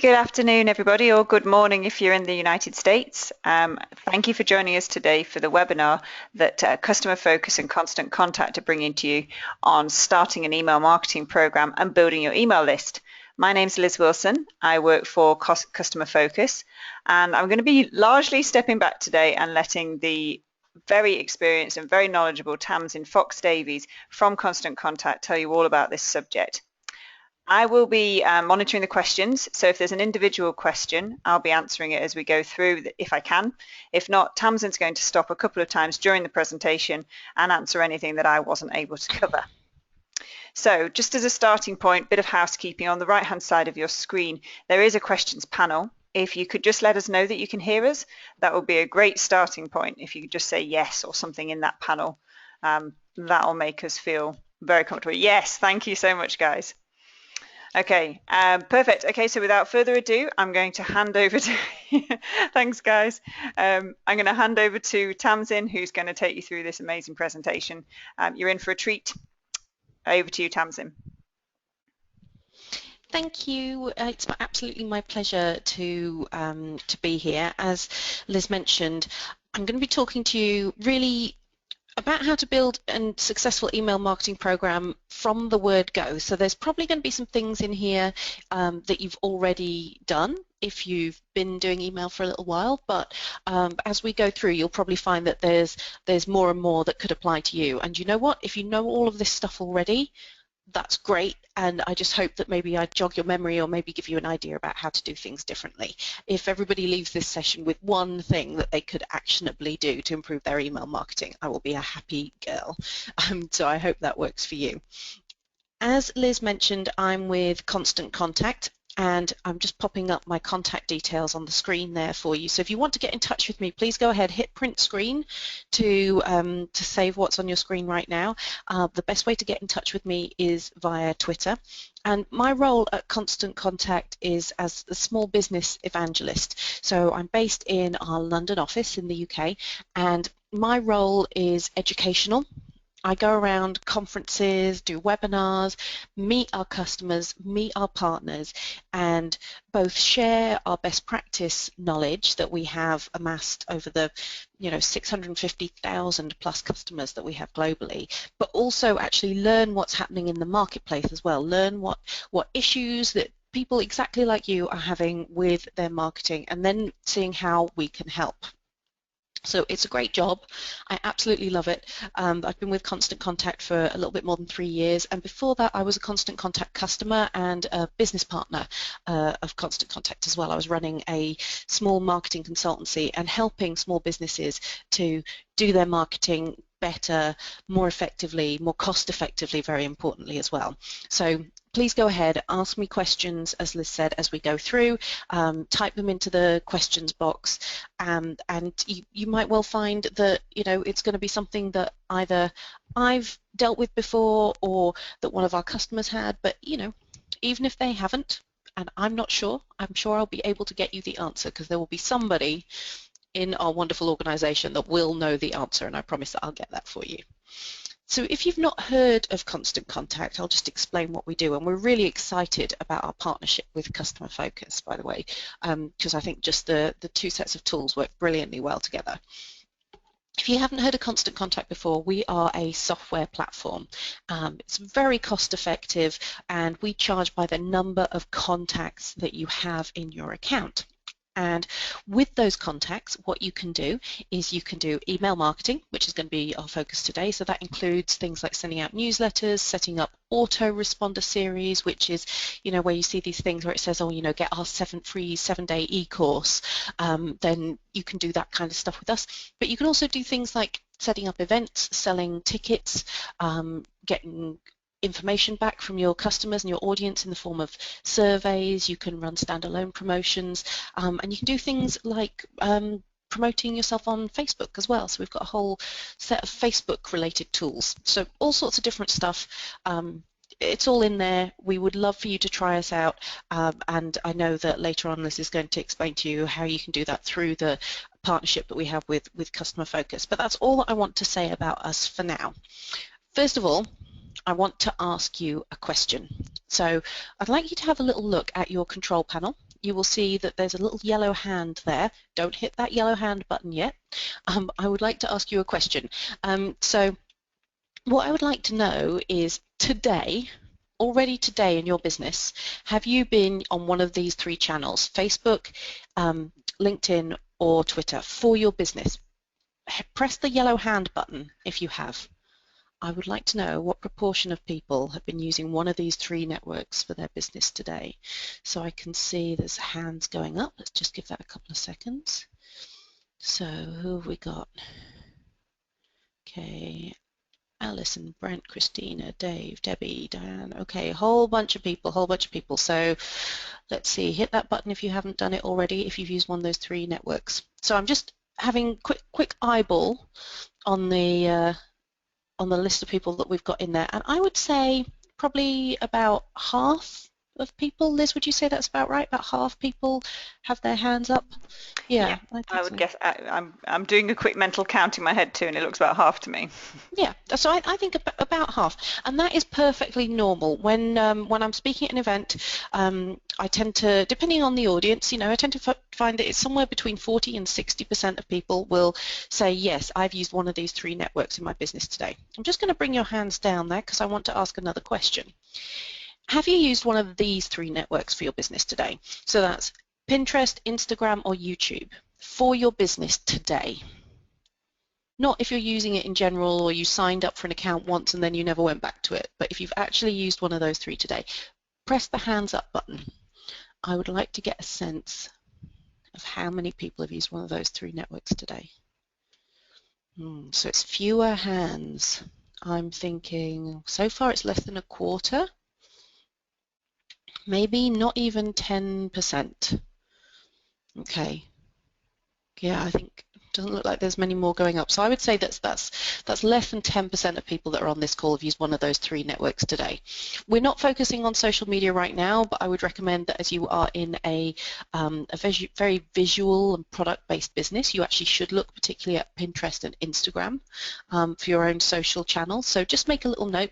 Good afternoon, everybody, or good morning if you're in the United States. Thank you for joining us today for the webinar that Customer Focus and Constant Contact are bringing to you on starting an email marketing program and building your email list. My name's Liz Wilson. I work for Customer Focus, and I'm going to be largely stepping back today and letting the very experienced and very knowledgeable Tamsin Fox Davies from Constant Contact tell you all about this subject. I will be monitoring the questions, so if there's an individual question, I'll be answering it as we go through if I can. If not, Tamsin's going to stop a couple of times during the presentation and answer anything that I wasn't able to cover. So just as a starting point, bit of housekeeping. On the right-hand side of your screen, there is a questions panel. If you could just let us know that you can hear us, that would be a great starting point. If you could just say yes or something in that panel, that'll make us feel very comfortable. Yes, thank you so much, guys. Okay, perfect. Okay, so without further ado, I'm going to hand over to, thanks guys. I'm going to hand over to Tamsin, who's going to take you through this amazing presentation. You're in for a treat. Over to you, Tamsin. Thank you. It's absolutely my pleasure to be here. As Liz mentioned, I'm going to be talking to you really about how to build a successful email marketing program from the word go. So there's probably going to be some things in here that you've already done if you've been doing email for a little while, but as we go through, you'll probably find that there's more and more that could apply to you. And you know what? If you know all of this stuff already, that's great, and I just hope that maybe I jog your memory or maybe give you an idea about how to do things differently. If everybody leaves this session with one thing that they could actionably do to improve their email marketing, I will be a happy girl. So I hope that works for you. As Liz mentioned, I'm with Constant Contact, and I'm just popping up my contact details on the screen there for you. So if you want to get in touch with me, please go ahead, hit print screen to save what's on your screen right now. The best way to get in touch with me is via Twitter. And my role at Constant Contact is as a small business evangelist. So I'm based in our London office in the UK, and my role is educational. I go around conferences, do webinars, meet our customers, meet our partners, and both share our best practice knowledge that we have amassed over the 650,000 plus customers that we have globally, but also actually learn what's happening in the marketplace as well, learn what issues that people exactly like you are having with their marketing, and then seeing how we can help. So it's a great job. I absolutely love it. I've been with Constant Contact for a little bit more than 3 years, and before that I was a Constant Contact customer and a business partner of Constant Contact as well. I was running a small marketing consultancy and helping small businesses to do their marketing better, more effectively, more cost effectively, very importantly as well. So please go ahead, ask me questions, as Liz said, as we go through. Type them into the questions box, and you might well find that it's going to be something that either I've dealt with before or that one of our customers had, but even if they haven't, and I'm not sure, I'm sure I'll be able to get you the answer, because there will be somebody in our wonderful organization that will know the answer, and I promise that I'll get that for you. So if you've not heard of Constant Contact, I'll just explain what we do, and we're really excited about our partnership with Customer Focus, by the way, because I think just the two sets of tools work brilliantly well together. If you haven't heard of Constant Contact before, we are a software platform. It's very cost effective, and we charge by the number of contacts that you have in your account. And with those contacts, what you can do is you can do email marketing, which is going to be our focus today. So that includes things like sending out newsletters, setting up autoresponder series, which is, where you see these things where it says, oh, get our free 7-day e-course. Then you can do that kind of stuff with us. But you can also do things like setting up events, selling tickets, getting information back from your customers and your audience in the form of surveys. You can run standalone promotions, and you can do things like promoting yourself on Facebook as well. So we've got a whole set of Facebook related tools. So all sorts of different stuff. It's all in there. We would love for you to try us out, and I know that later on Liz is going to explain to you how you can do that through the partnership that we have with Customer Focus. But that's all that I want to say about us for now. First of all, I want to ask you a question. So I'd like you to have a little look at your control panel. you will see that there's a little yellow hand there. Don't hit that yellow hand button yet. I would like to ask you a question. So what I would like to know is today, already today in your business, have you been on one of these three channels, Facebook, LinkedIn, or Twitter for your business? Press the yellow hand button if you have. I would like to know what proportion of people have been using one of these three networks for their business today. So I can see there's hands going up. Let's just give that a couple of seconds. So who have we got? Okay, Alison, Brent, Christina, Dave, Debbie, Diane. Okay, a whole bunch of people, So let's see, hit that button if you haven't done it already, if you've used one of those three networks. So I'm just having quick eyeball on the list of people that we've got in there, and I would say probably about half of people. Liz, would you say that's about right? About half people have their hands up? Yeah, Yeah, I I think would so. guess. I'm doing a quick mental count in my head too, and it looks about half to me. Yeah, so I think about half, and that is perfectly normal. When I'm speaking at an event, I tend to, depending on the audience, I tend to find that it's somewhere between 40 and 60% of people will say, yes, I've used one of these three networks in my business today. I'm just going to bring your hands down there because I want to ask another question. Have you used one of these three networks for your business today? So that's Pinterest, Instagram, or YouTube for your business today. Not if you're using it in general or you signed up for an account once and then you never went back to it, but if you've actually used one of those three today, press the hands up button. I would like to get a sense of how many people have used one of those three networks today. So it's fewer hands. I'm thinking so far it's less than a quarter, maybe not even 10%. Okay. Yeah, I think it doesn't look like there's many more going up. So I would say that's less than 10% of people that are on this call have used one of those three networks today. We're not focusing on social media right now, but I would recommend that as you are in a very visual and product-based business, you actually should look particularly at Pinterest and Instagram for your own social channels. So just make a little note,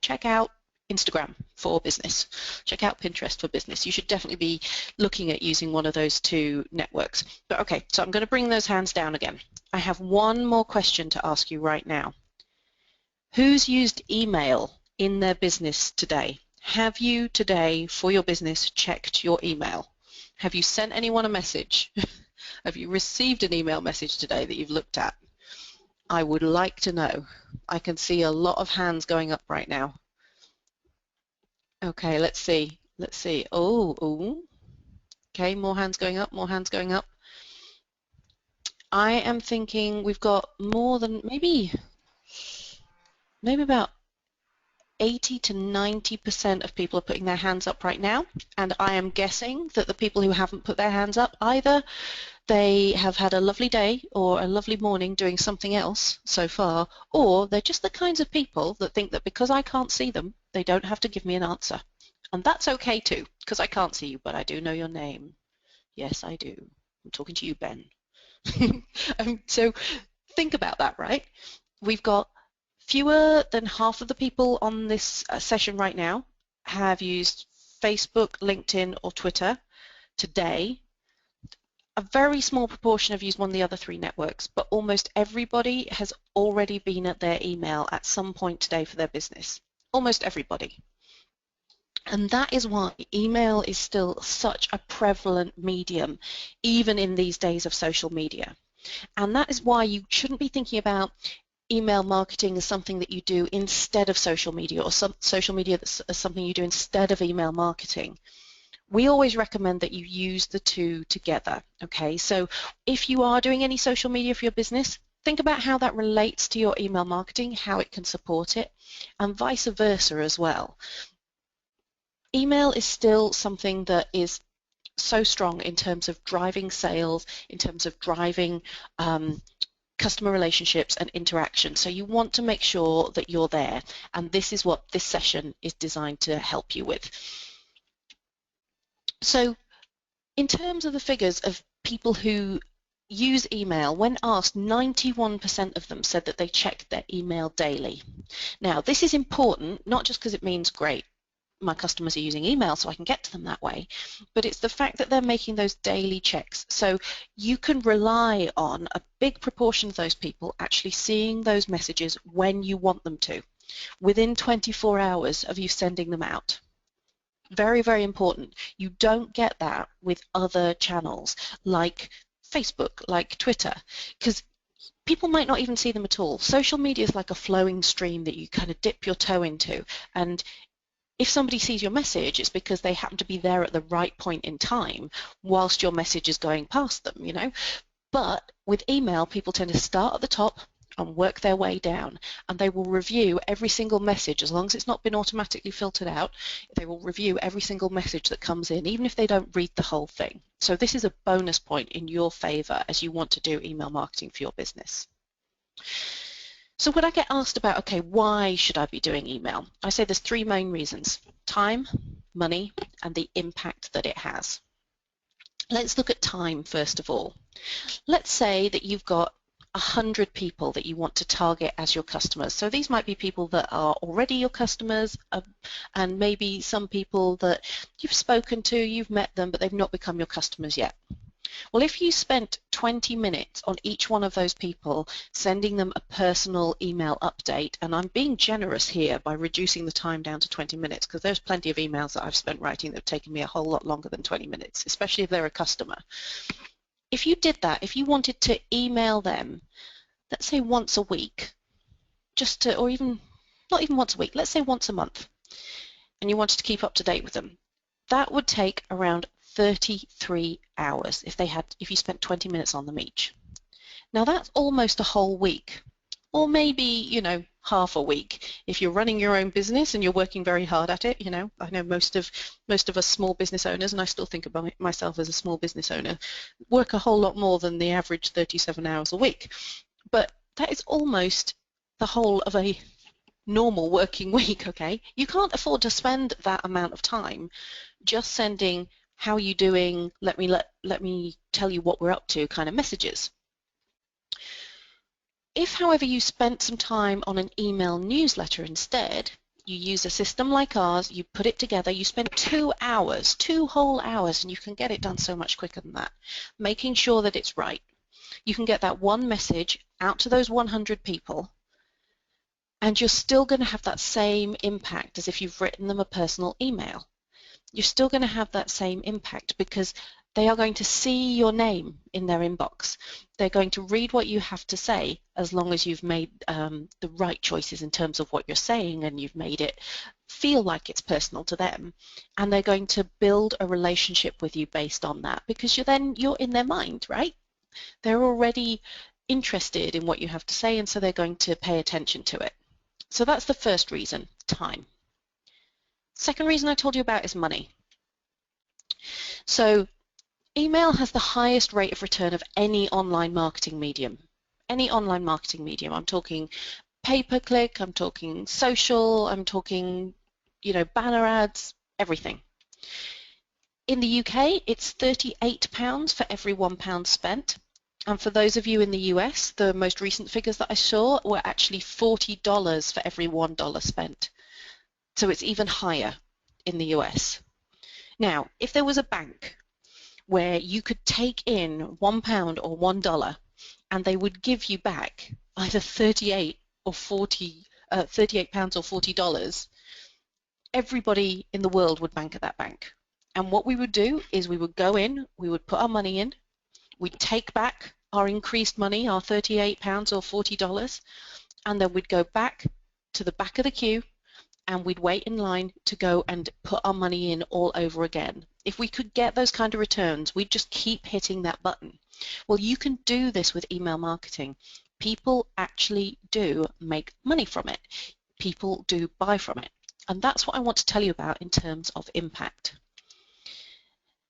check out Instagram for business. Check out Pinterest for business. You should definitely be looking at using one of those two networks. But okay, so I'm going to bring those hands down again. I have one more question to ask you right now. Who's used email in their business today? Have you today for your business checked your email? Have you sent anyone a message? Have you received an email message today that you've looked at? I would like to know. I can see a lot of hands going up right now. Okay, let's see. Oh. Okay, more hands going up, more hands going up. I am thinking we've got more than maybe about 80 to 90% of people are putting their hands up right now, and I am guessing that the people who haven't put their hands up, either they have had a lovely day or a lovely morning doing something else so far, or they're just the kinds of people that think that because I can't see them, they don't have to give me an answer. And that's okay too, because I can't see you, but I do know your name. Yes, I do. I'm talking to you, Ben. So think about that, right? We've got fewer than half of the people on this session right now have used Facebook, LinkedIn, or Twitter today. A very small proportion have used one of the other three networks, but almost everybody has already been at their email at some point today for their business. Almost everybody. And that is why email is still such a prevalent medium, even in these days of social media. And that is why you shouldn't be thinking about email marketing as something that you do instead of social media, or social media as something you do instead of email marketing. We always recommend that you use the two together, okay? So if you are doing any social media for your business, think about how that relates to your email marketing, how it can support it, and vice versa as well. Email is still something that is so strong in terms of driving sales, in terms of driving customer relationships and interaction. So you want to make sure that you're there, and this is what this session is designed to help you with. So in terms of the figures of people who use email, when asked, 91% of them said that they check their email daily. Now, this is important, not just because it means great. my customers are using email so I can get to them that way, but it's the fact that they're making those daily checks. So you can rely on a big proportion of those people actually seeing those messages when you want them to, within 24 hours of you sending them out. Very, very important. You don't get that with other channels like Facebook, like Twitter, because people might not even see them at all. Social media is like a flowing stream that you kind of dip your toe into, and if somebody sees your message, it's because they happen to be there at the right point in time whilst your message is going past them, you know. But with email, people tend to start at the top and work their way down, and they will review every single message. As long as it's not been automatically filtered out, they will review every single message that comes in, even if they don't read the whole thing. So this is a bonus point in your favor as you want to do email marketing for your business. So when I get asked about, okay, why should I be doing email? I say there's three main reasons: time, money, and the impact that it has. Let's look at time first of all. Let's say that you've got 100 people that you want to target as your customers. So these might be people that are already your customers, and maybe some people that you've spoken to, you've met them, but they've not become your customers yet. Well, if you spent 20 minutes on each one of those people, sending them a personal email update, and I'm being generous here by reducing the time down to 20 minutes, because there's plenty of emails that I've spent writing that have taken me a whole lot longer than 20 minutes, especially if they're a customer. If you did that, if you wanted to email them, let's say once a week, just to, or even not even once a week, let's say once a month, and you wanted to keep up to date with them, that would take around 33 hours if you spent 20 minutes on them each. Now that's almost a whole week, or maybe, you know, half a week. If you're running your own business and you're working very hard at it, you know, I know most of us small business owners, and I still think about myself as a small business owner, work a whole lot more than the average 37 hours a week. But that is almost the whole of a normal working week, okay? You can't afford to spend that amount of time just sending how are you doing, let me tell you what we're up to kind of messages. If, however, you spent some time on an email newsletter instead, you use a system like ours, you put it together, you spend 2 hours, 2 whole hours, and you can get it done so much quicker than that, making sure that it's right. You can get that one message out to those 100 people, and you're still going to have that same impact as if you've written them a personal email. You're still going to have that same impact because they are going to see your name in their inbox. They're going to read what you have to say, as long as you've made the right choices in terms of what you're saying and you've made it feel like it's personal to them. And they're going to build a relationship with you based on that, because you're in their mind, right? They're already interested in what you have to say, and so they're going to pay attention to it. So that's the first reason, time. Second reason I told you about is money. So email has the highest rate of return of any online marketing medium. Any online marketing medium. I'm talking pay-per-click, I'm talking social, I'm talking, you know, banner ads, everything. In the UK, it's £38 for every £1 spent. And for those of you in the US, the most recent figures that I saw were actually $40 for every $1 spent. So it's even higher in the US. Now, if there was a bank where you could take in £1 or $1 and they would give you back either 38 or 40, £38 or $40, everybody in the world would bank at that bank. And what we would do is we would go in, we would put our money in, we'd take back our increased money, our £38 or $40, and then we'd go back to the back of the queue and we'd wait in line to go and put our money in all over again. If we could get those kind of returns, we'd just keep hitting that button. Well, you can do this with email marketing. People actually do make money from it. People do buy from it. And that's what I want to tell you about in terms of impact.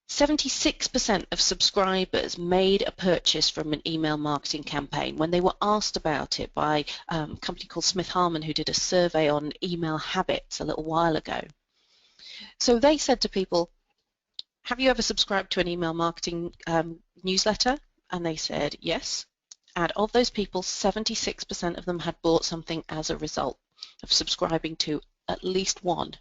76% of subscribers made a purchase from an email marketing campaign when they were asked about it by a company called Smith Harman, who did a survey on email habits a little while ago. So they said to people, have you ever subscribed to an email marketing newsletter? And they said yes. And of those people, 76% of them had bought something as a result of subscribing to at least one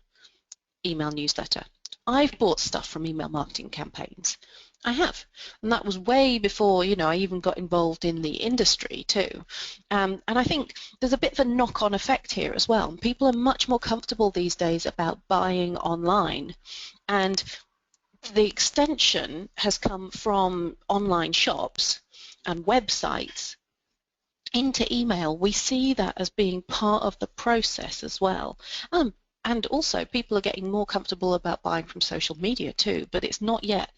email newsletter. I've bought stuff from email marketing campaigns. I have, and that was way before, you know, I even got involved in the industry too. And I think there's a bit of a knock-on effect here as well. People are much more comfortable these days about buying online, and the extension has come from online shops and websites into email. We see that as being part of the process as well. And also people are getting more comfortable about buying from social media too, but it's not yet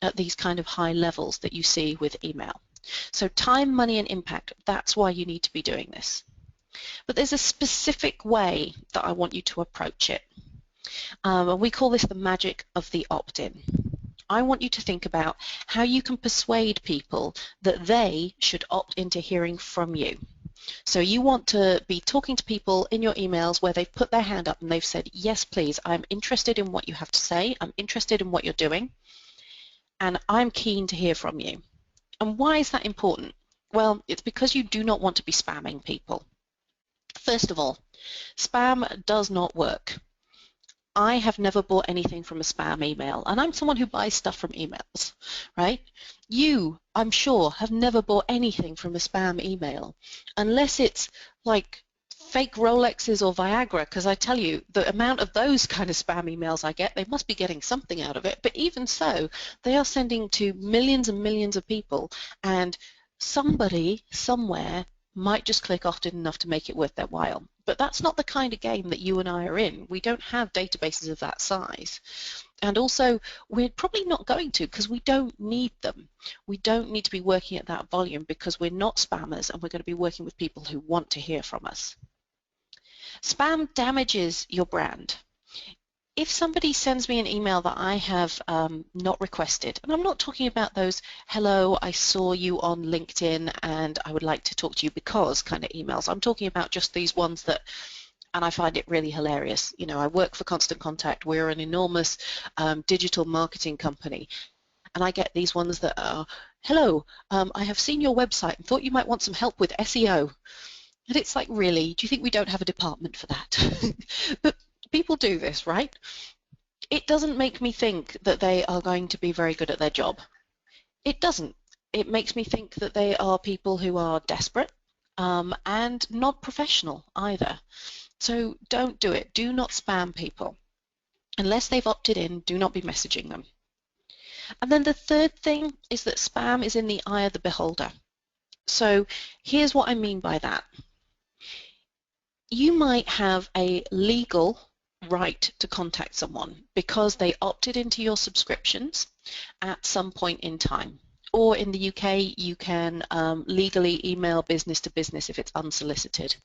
at these kind of high levels that you see with email. So time, money, and impact, that's why you need to be doing this. But there's a specific way that I want you to approach it. And we call this the magic of the opt-in. I want you to think about how you can persuade people that they should opt into hearing from you. So you want to be talking to people in your emails where they've put their hand up and they've said, yes, please, I'm interested in what you have to say, I'm interested in what you're doing, and I'm keen to hear from you. And why is that important? Well, it's because you do not want to be spamming people. First of all, spam does not work. I have never bought anything from a spam email, and I'm someone who buys stuff from emails, right? You, I'm sure, have never bought anything from a spam email, unless it's like fake Rolexes or Viagra, because I tell you, the amount of those kind of spam emails I get, they must be getting something out of it, but even so, they are sending to millions and millions of people, and somebody, somewhere, might just click often enough to make it worth their while. But that's not the kind of game that you and I are in. We don't have databases of that size. And also, we're probably not going to, because we don't need them. We don't need to be working at that volume because we're not spammers, and we're going to be working with people who want to hear from us. Spam damages your brand. If somebody sends me an email that I have not requested, and I'm not talking about those, hello, I saw you on LinkedIn and I would like to talk to you because kind of emails. I'm talking about just these ones that, and I find it really hilarious. You know, I work for Constant Contact. We're an enormous digital marketing company. And I get these ones that are, hello, I have seen your website and thought you might want some help with SEO. And it's like, really, do you think we don't have a department for that? But people do this, right? It doesn't make me think that they are going to be very good at their job. It doesn't. It makes me think that they are people who are desperate and not professional either. So don't do it. Do not spam people. Unless they've opted in, do not be messaging them. And then the third thing is that spam is in the eye of the beholder. So here's what I mean by that. You might have a legal right to contact someone because they opted into your subscriptions at some point in time. Or in the UK, you can legally email business to business if it's unsolicited.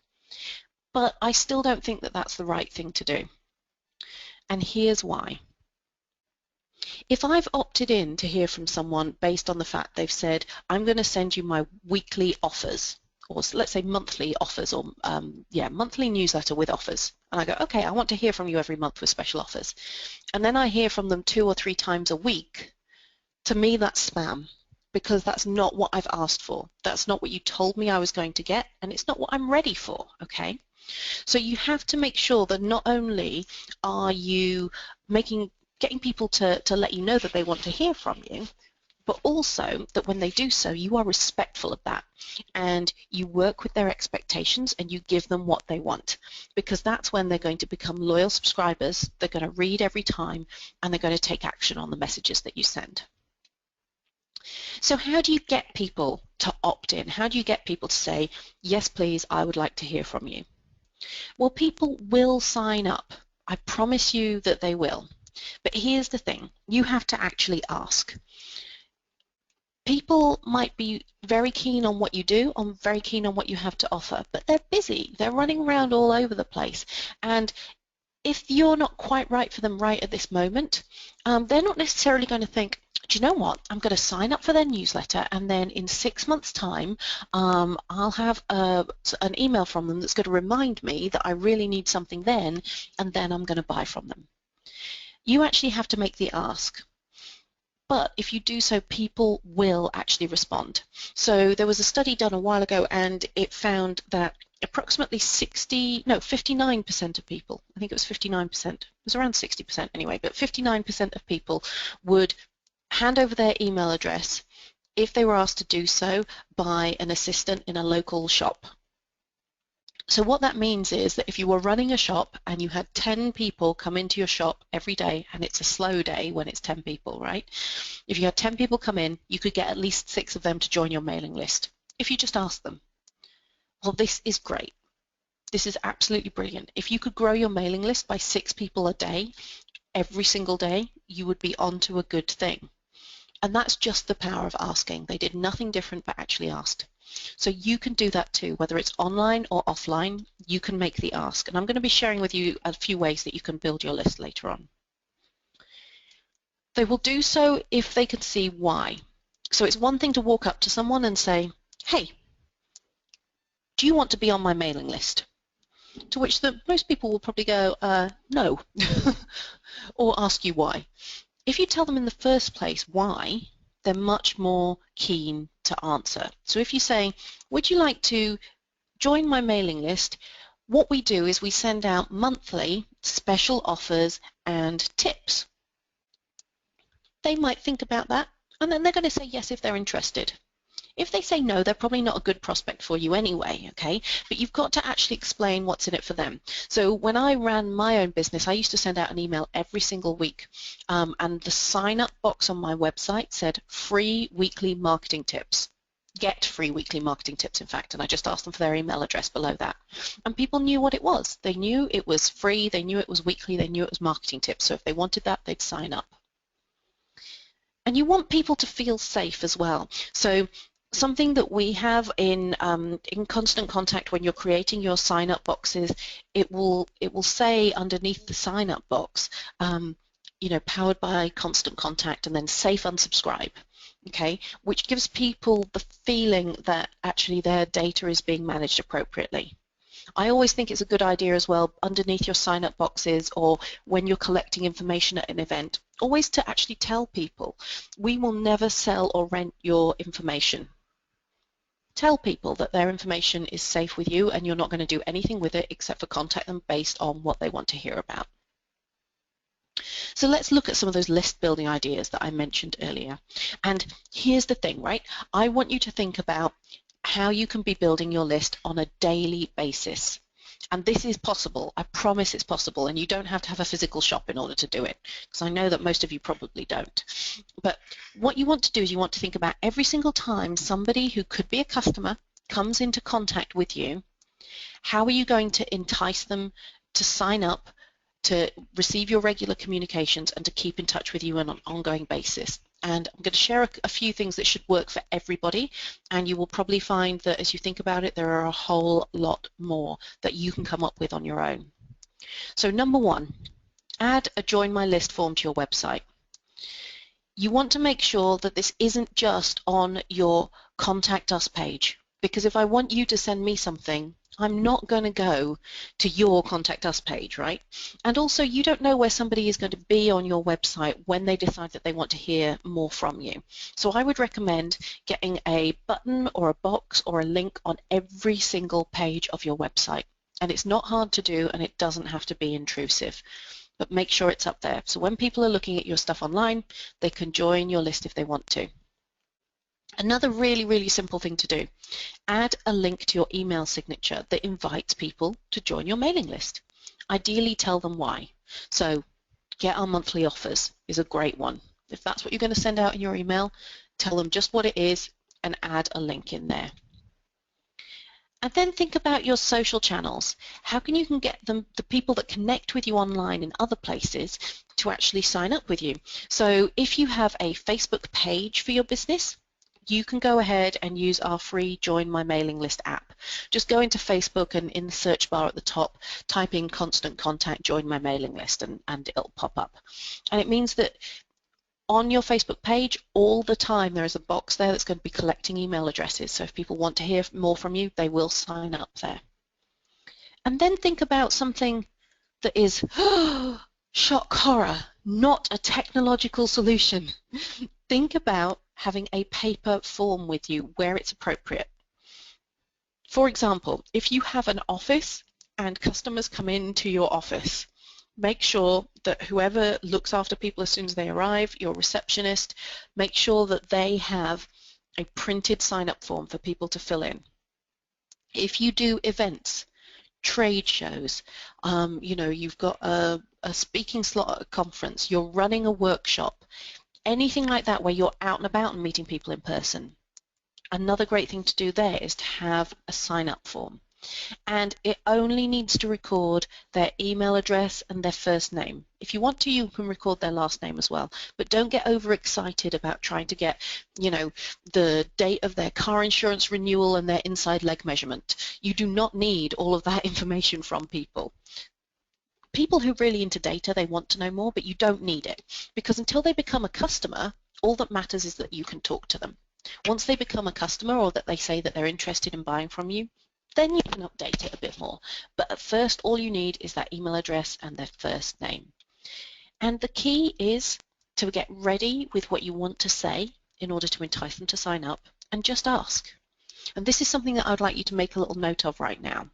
But I still don't think that that's the right thing to do. And here's why. If I've opted in to hear from someone based on the fact they've said, I'm going to send you my weekly offers, or let's say monthly offers, or monthly newsletter with offers. And I go, okay, I want to hear from you every month with special offers. And then I hear from them 2 or 3 times a week. To me, that's spam, because that's not what I've asked for. That's not what you told me I was going to get, and it's not what I'm ready for, okay? So you have to make sure that not only are you getting people to let you know that they want to hear from you, but also that when they do so, you are respectful of that and you work with their expectations and you give them what they want, because that's when they're going to become loyal subscribers, they're going to read every time, and they're going to take action on the messages that you send. So how do you get people to opt in? How do you get people to say, yes, please, I would like to hear from you? Well, people will sign up. I promise you that they will. But here's the thing, you have to actually ask. People might be very keen on what you do, very keen on what you have to offer, but they're busy. They're running around all over the place. And if you're not quite right for them right at this moment, they're not necessarily going to think, do you know what, I'm going to sign up for their newsletter, and then in 6 months' time, I'll have an email from them that's going to remind me that I really need something then, and then I'm going to buy from them. You actually have to make the ask. But if you do so, people will actually respond. So there was a study done a while ago, and it found that approximately 59% of people, I think it was 59%, it was around 60% anyway, but 59% of people would hand over their email address if they were asked to do so by an assistant in a local shop. So what that means is that if you were running a shop and you had 10 people come into your shop every day, and it's a slow day when it's 10 people, right? If you had 10 people come in, you could get at least 6 of them to join your mailing list if you just asked them. Well, this is great. This is absolutely brilliant. If you could grow your mailing list by 6 people a day, every single day, you would be onto a good thing. And that's just the power of asking. They did nothing different but actually asked. So you can do that too, whether it's online or offline, you can make the ask. And I'm going to be sharing with you a few ways that you can build your list later on. They will do so if they can see why. So it's one thing to walk up to someone and say, hey, do you want to be on my mailing list? To which most people will probably go, no, or ask you why. If you tell them in the first place why, they're much more keen to answer. So if you say, would you like to join my mailing list? What we do is we send out monthly special offers and tips. They might think about that, and then they're going to say yes if they're interested. If they say no, they're probably not a good prospect for you anyway, okay? But you've got to actually explain what's in it for them. So when I ran my own business, I used to send out an email every single week, and the sign-up box on my website said free weekly marketing tips. Get free weekly marketing tips, in fact, and I just asked them for their email address below that. And people knew what it was. They knew it was free, they knew it was weekly, they knew it was marketing tips. So if they wanted that, they'd sign up. And you want people to feel safe as well. So something that we have in Constant Contact when you're creating your sign-up boxes, it will say underneath the sign-up box, powered by Constant Contact, and then safe unsubscribe, okay, which gives people the feeling that actually their data is being managed appropriately. I always think it's a good idea as well, underneath your sign-up boxes or when you're collecting information at an event, always to actually tell people, we will never sell or rent your information. Tell people that their information is safe with you and you're not going to do anything with it except for contact them based on what they want to hear about. So let's look at some of those list building ideas that I mentioned earlier. And here's the thing, right? I want you to think about how you can be building your list on a daily basis. And this is possible. I promise it's possible. And you don't have to have a physical shop in order to do it, because I know that most of you probably don't. But what you want to do is you want to think about every single time somebody who could be a customer comes into contact with you, how are you going to entice them to sign up, to receive your regular communications, and to keep in touch with you on an ongoing basis. And I'm going to share a few things that should work for everybody, and you will probably find that as you think about it, there are a whole lot more that you can come up with on your own. So number one, add a join my list form to your website. You want to make sure that this isn't just on your contact us page, because if I want you to send me something, I'm not going to go to your contact us page, right? And also you don't know where somebody is going to be on your website when they decide that they want to hear more from you. So I would recommend getting a button or a box or a link on every single page of your website. And it's not hard to do, and it doesn't have to be intrusive. But make sure it's up there. So when people are looking at your stuff online, they can join your list if they want to. Another really, really simple thing to do, add a link to your email signature that invites people to join your mailing list. Ideally, tell them why. So get our monthly offers is a great one. If that's what you're going to send out in your email, tell them just what it is and add a link in there. And then think about your social channels. How can you get the people that connect with you online in other places to actually sign up with you? So if you have a Facebook page for your business, you can go ahead and use our free Join My Mailing List app. Just go into Facebook and in the search bar at the top, type in Constant Contact Join My Mailing List and it'll pop up. And it means that on your Facebook page, all the time there is a box there that's going to be collecting email addresses. So if people want to hear more from you, they will sign up there. And then think about something that is shock horror, not a technological solution. Think about having a paper form with you where it's appropriate. For example, if you have an office and customers come into your office, make sure that whoever looks after people as soon as they arrive, your receptionist, make sure that they have a printed sign-up form for people to fill in. If you do events, trade shows, you've got a speaking slot at a conference, you're running a workshop, anything like that where you're out and about and meeting people in person. Another great thing to do there is to have a sign-up form. And it only needs to record their email address and their first name. If you want to, you can record their last name as well, but don't get overexcited about trying to get, the date of their car insurance renewal and their inside leg measurement. You do not need all of that information from people. People who are really into data, they want to know more, but you don't need it, because until they become a customer, all that matters is that you can talk to them. Once they become a customer, or that they say that they're interested in buying from you, then you can update it a bit more. But at first, all you need is that email address and their first name. And the key is to get ready with what you want to say in order to entice them to sign up, and just ask. And this is something that I'd like you to make a little note of right now,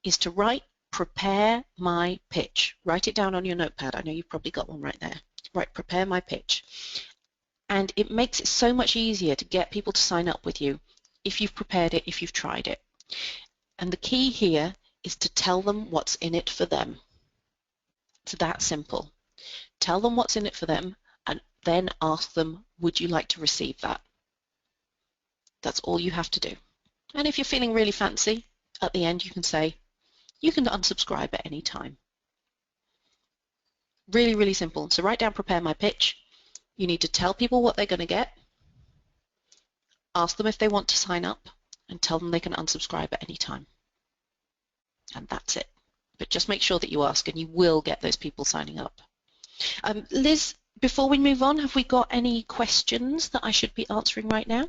is to prepare my pitch. Write it down on your notepad. I know you've probably got one right there. Right, prepare my pitch. And it makes it so much easier to get people to sign up with you if you've prepared it, if you've tried it. And the key here is to tell them what's in it for them. It's that simple. Tell them what's in it for them, and then ask them, would you like to receive that? That's all you have to do. And if you're feeling really fancy, at the end you can say, you can unsubscribe at any time. Really, really simple. So write down, prepare my pitch. You need to tell people what they're going to get, ask them if they want to sign up, and tell them they can unsubscribe at any time. And that's it. But just make sure that you ask, and you will get those people signing up. Liz, before we move on, have we got any questions that I should be answering right now?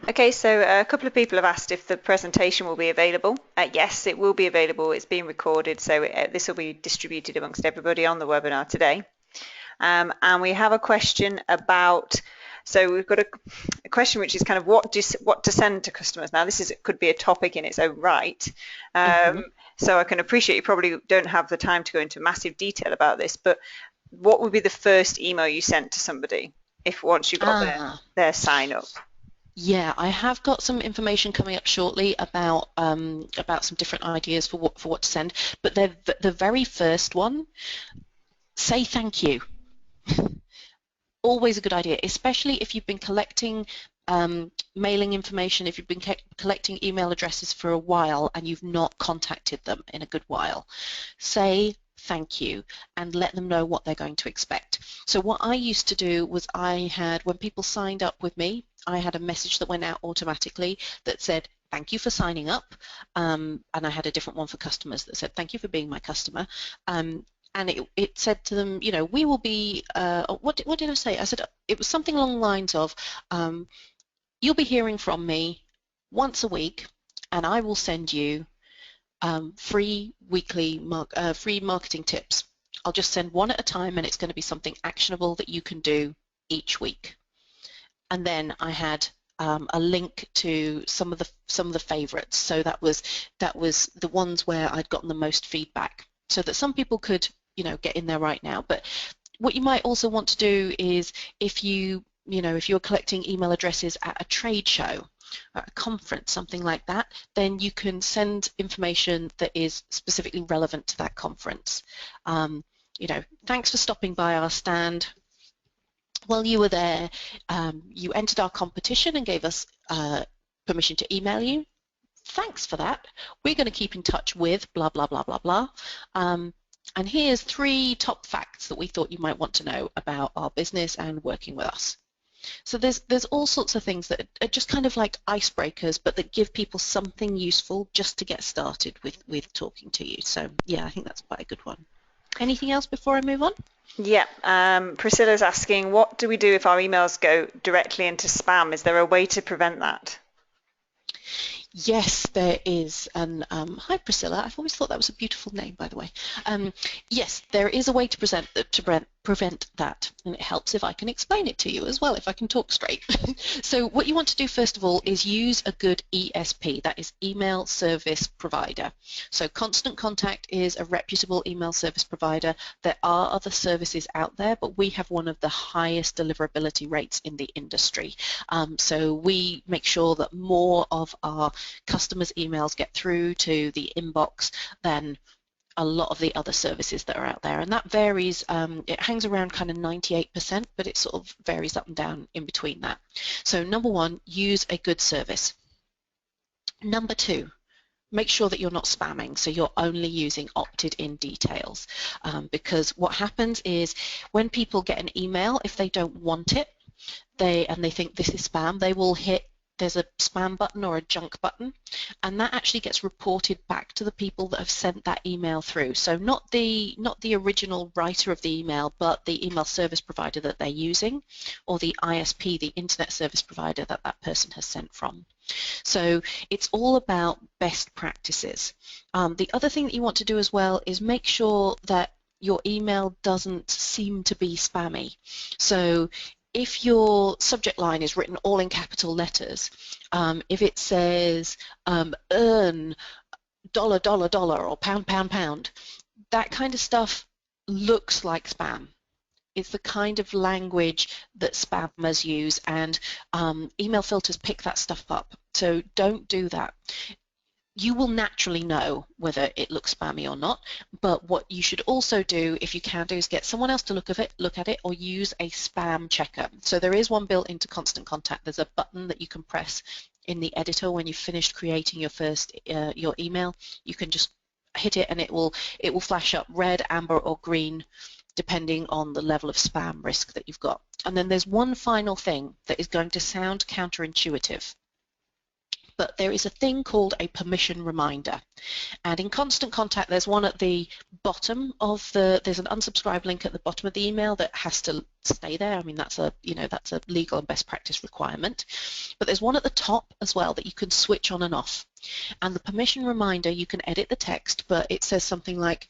Okay, so a couple of people have asked if the presentation will be available. Yes, it will be available. It's being recorded, so this will be distributed amongst everybody on the webinar today. And we have a question about, so we've got a question which is kind of what to send to customers. Now this could be a topic in its own right. So I can appreciate you probably don't have the time to go into massive detail about this, but what would be the first email you sent to somebody if once you got their sign up? Yeah, I have got some information coming up shortly about some different ideas for what to send. But the very first one, say thank you. Always a good idea, especially if you've been collecting mailing information, if you've been collecting email addresses for a while and you've not contacted them in a good while. Say thank you and let them know what they're going to expect. So what I used to do was when people signed up with me, I had a message that went out automatically that said, thank you for signing up, and I had a different one for customers that said, thank you for being my customer. And it said to them, we will be, what did I say? I said, it was something along the lines of, you'll be hearing from me once a week, and I will send you free weekly free marketing tips. I'll just send one at a time, and it's going to be something actionable that you can do each week. And then I had a link to some of the favorites. So that was the ones where I'd gotten the most feedback, so that some people could get in there right now. But what you might also want to do is if you're collecting email addresses at a trade show, at a conference, something like that, then you can send information that is specifically relevant to that conference. Thanks for stopping by our stand. While you were there, you entered our competition and gave us permission to email you. Thanks for that. We're going to keep in touch with blah, blah, blah, blah, blah. And here's 3 top facts that we thought you might want to know about our business and working with us. So there's all sorts of things that are just kind of like icebreakers, but that give people something useful just to get started with talking to you. So yeah, I think that's quite a good one. Anything else before I move on? Yeah, Priscilla's asking, what do we do if our emails go directly into spam? Is there a way to prevent that? Yes, there is. And hi, Priscilla. I've always thought that was a beautiful name, by the way. Yes, there is a way to prevent that, and it helps if I can explain it to you as well, if I can talk straight. So what you want to do first of all is use a good ESP, that is email service provider. So Constant Contact is a reputable email service provider. There are other services out there, but we have one of the highest deliverability rates in the industry. So we make sure that more of our customers' emails get through to the inbox than a lot of the other services that are out there, and that varies. It hangs around kind of 98%, but it sort of varies up and down in between that. So number one, use a good service. Number two, make sure that you're not spamming, so you're only using opted-in details, because what happens is when people get an email, if they don't want it, they think this is spam, they will hit, there's a spam button or a junk button, and that actually gets reported back to the people that have sent that email through. So not the original writer of the email, but the email service provider that they're using, or the ISP, the internet service provider that that person has sent from. So it's all about best practices. The other thing that you want to do as well is make sure that your email doesn't seem to be spammy. So if your subject line is written all in capital letters, if it says earn dollar, dollar, dollar, or pound, pound, pound, that kind of stuff looks like spam. It's the kind of language that spammers use, and email filters pick that stuff up. So don't do that. You will naturally know whether it looks spammy or not, but what you should also do, if you can do, is get someone else to look at it, or use a spam checker. So there is one built into Constant Contact. There's a button that you can press in the editor when you've finished creating your first your email. You can just hit it, and it will flash up red, amber, or green, depending on the level of spam risk that you've got. And then there's one final thing that is going to sound counterintuitive, but there is a thing called a permission reminder. And in Constant Contact, there's one at the bottom of there's an unsubscribe link at the bottom of the email that has to stay there. I mean, that's a legal and best practice requirement. But there's one at the top as well that you can switch on and off. And the permission reminder, you can edit the text, but it says something like,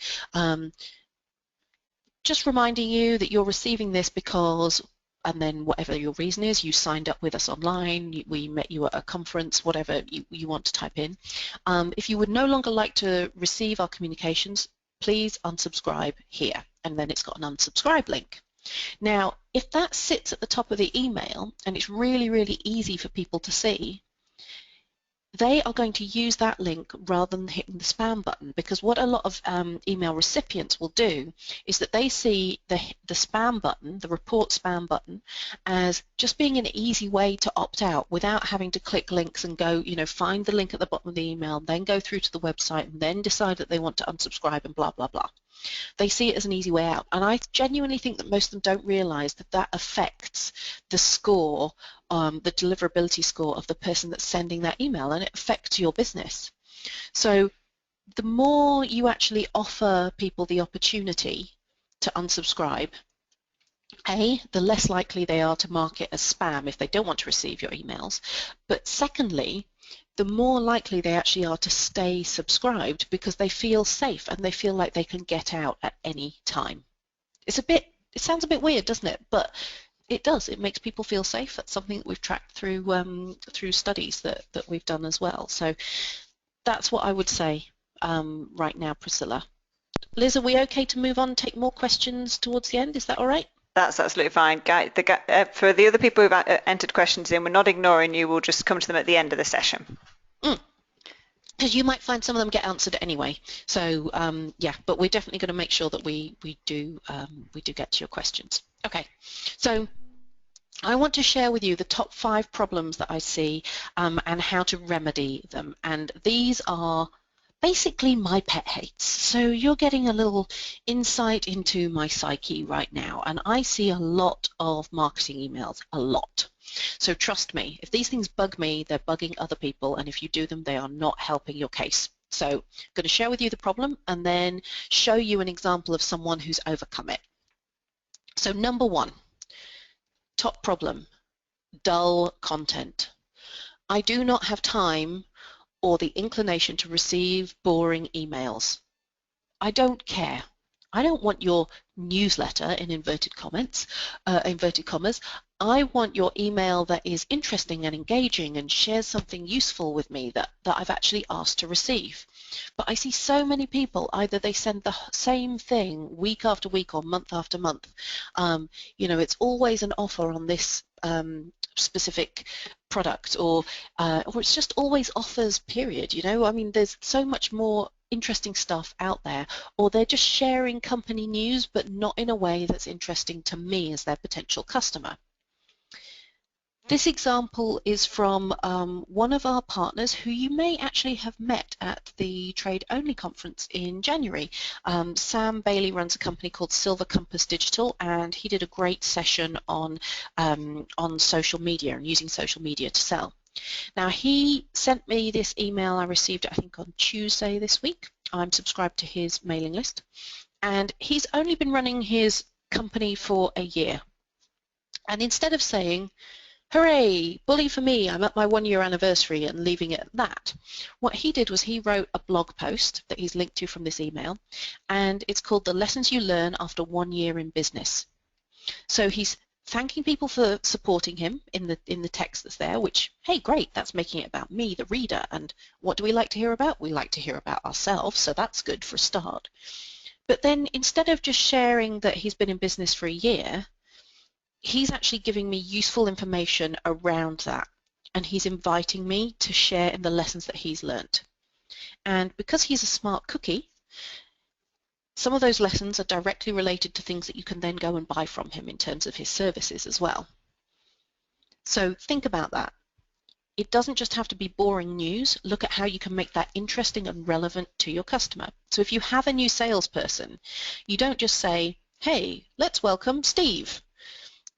just reminding you that you're receiving this because, and then whatever your reason is, you signed up with us online, we met you at a conference, whatever you want to type in. If you would no longer like to receive our communications, please unsubscribe here. And then it's got an unsubscribe link. Now, if that sits at the top of the email and it's really, really easy for people to see, they are going to use that link rather than hitting the spam button, because what a lot of email recipients will do is that they see the spam button, the report spam button, as just being an easy way to opt out without having to click links and go, find the link at the bottom of the email, then go through to the website and then decide that they want to unsubscribe and blah, blah, blah. They see it as an easy way out, and I genuinely think that most of them don't realize that that affects the score, the deliverability score of the person that's sending that email, and it affects your business. So the more you actually offer people the opportunity to unsubscribe, the less likely they are to mark it as spam if they don't want to receive your emails, but secondly, the more likely they actually are to stay subscribed because they feel safe and they feel like they can get out at any time. It sounds a bit weird, doesn't it? But it does. It makes people feel safe. That's something that we've tracked through studies that we've done as well. So that's what I would say right now, Priscilla. Liz, are we okay to move on and take more questions towards the end? Is that all right? That's absolutely fine. For the other people who've entered questions in, we're not ignoring you. We'll just come to them at the end of the session. Because you might find some of them get answered anyway. So yeah, but we're definitely going to make sure that we do get to your questions. Okay, so I want to share with you the top 5 problems that I see and how to remedy them. And these are basically my pet hates. So you're getting a little insight into my psyche right now, and I see a lot of marketing emails, a lot. So trust me, if these things bug me, they're bugging other people, and if you do them, they are not helping your case. So I'm going to share with you the problem and then show you an example of someone who's overcome it. So number 1, top problem, dull content. I do not have time or the inclination to receive boring emails. I don't care. I don't want your newsletter in inverted commas. I want your email that is interesting and engaging and shares something useful with me that I've actually asked to receive. But I see so many people, either they send the same thing week after week or month after month. It's always an offer on this specific product, or it's just always offers, period. I mean, there's so much more interesting stuff out there, or they're just sharing company news but not in a way that's interesting to me as their potential customer. This example is from one of our partners who you may actually have met at the Trade Only conference in January. Sam Bailey runs a company called Silver Compass Digital, and he did a great session on social media and using social media to sell. Now, he sent me this email. I received it, I think, on Tuesday this week. I'm subscribed to his mailing list, and he's only been running his company for a year. And instead of saying, "Hooray, bully for me, I'm at my 1-year anniversary," and leaving it at that, what he did was he wrote a blog post that he's linked to from this email, and it's called "The Lessons You Learn After 1 Year in Business." So he's thanking people for supporting him in the text that's there, which, hey, great, that's making it about me, the reader. And what do we like to hear about? We like to hear about ourselves, so that's good for a start. But then instead of just sharing that he's been in business for a year, he's actually giving me useful information around that, and he's inviting me to share in the lessons that he's learnt. And because he's a smart cookie, some of those lessons are directly related to things that you can then go and buy from him in terms of his services as well. So think about that. It doesn't just have to be boring news. Look at how you can make that interesting and relevant to your customer. So if you have a new salesperson, you don't just say, "Hey, let's welcome Steve."